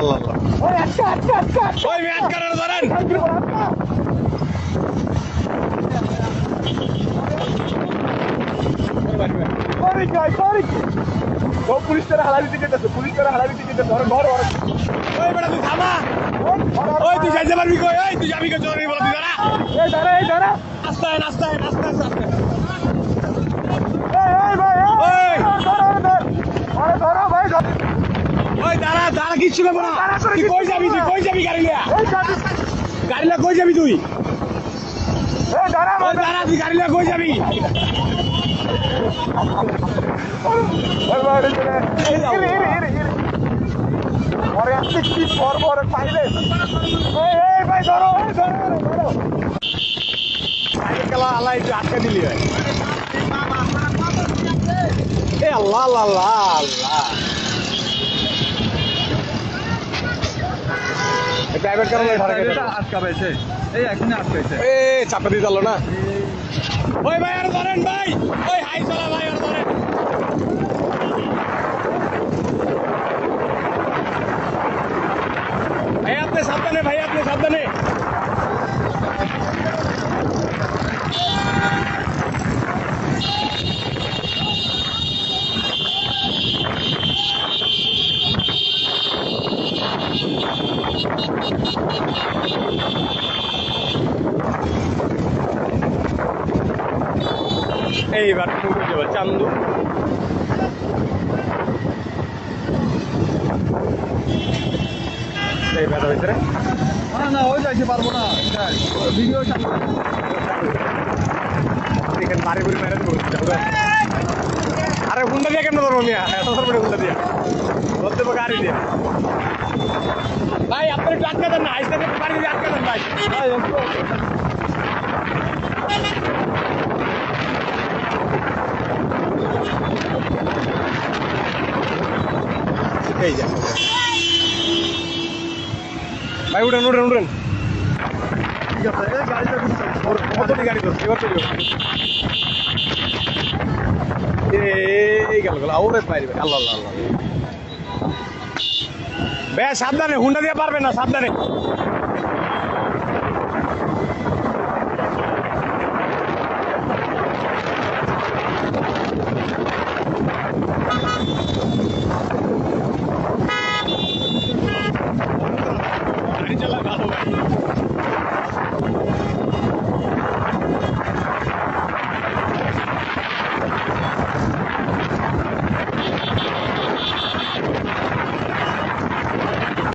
আল্লাহ আল্লাহ ওই আটকা আটকা আটকা আটকা। ওই মেয়ে আটকানো ধরেন সরি গাই সরি। ও পুলিশ করে হালালি দিতে যেতেছে, পুলিশ করে হালালি দিতে যেতেছে। ধর ধর ধর। ওই বেটা তুই থামা ওই তুই যাইতে পারবি কই ওই তুই যাবি কই জরুরি বল তুই দাঁড়া এই দাঁড়া এই দাঁড়া। আস্তে আস্তে আস্তে আস্তে এই এই ভাই ওই ধর ধর। আরে ধরো ভাই ধর। ওই দাঁড়া দাঁড়া কিচ্ছু না তুই কই যাবি গাড়ি লিয়া এই গাড়ি। গাড়ি লিয়া কই যাবি তুই এই দাঁড়া ওই দাঁড়া তুই গাড়ি লিয়া কই যাবি ওই বাড়ি চলে। ইরে ইরে ইরে ইরে। ওরে আজকে কি করব ওরে পাইলে। এই এই ভাই ধরো এই ধরো ধরো। সাইকেল আল্লাহ একটু আটকে দিলি ভাই এ আল্লাহ আল্লাহ আল্লাহ আল্লাহ প্রাইভেট কারণে আটকাবেছে। এই এখানে আটকাইছে। এ চাপা দিয়ে দিল না ওই ভাই আর ধরেন ভাই ওই হাই চলা ভাই আর ধরেন ভাই আপনি সাবধানে এইবার ঢুকে যাবো চান্দু এই ব্যাটা ভিতরে না ওই যাইতে পারবো না। ভিডিও এখানে বাড়ি বুড়ি মেরে দেবো আরে হুন্ডা দিয়ে কেন ধরবো মিয়া এত ধরবো হুন্ডা দিয়া ধরতে পারবো গাড়ি দিয়া ভাই আপনি একটু আটকা দেন না আইসতে বাড়ি দিয়ে আটকা দেন ভাই এই যা ভাই উঠেন ঠিক আছে। এই গাড়িটা কতটি গাড়ি ধরছে এবার চলি এই গেল ওরে পাইবে আল্লাহ আল্লাহ আল্লাহ ভাই সাবধানে হুন্ডা দিয়ে পারবে না সাবধানে গাড়ি চালা ভালো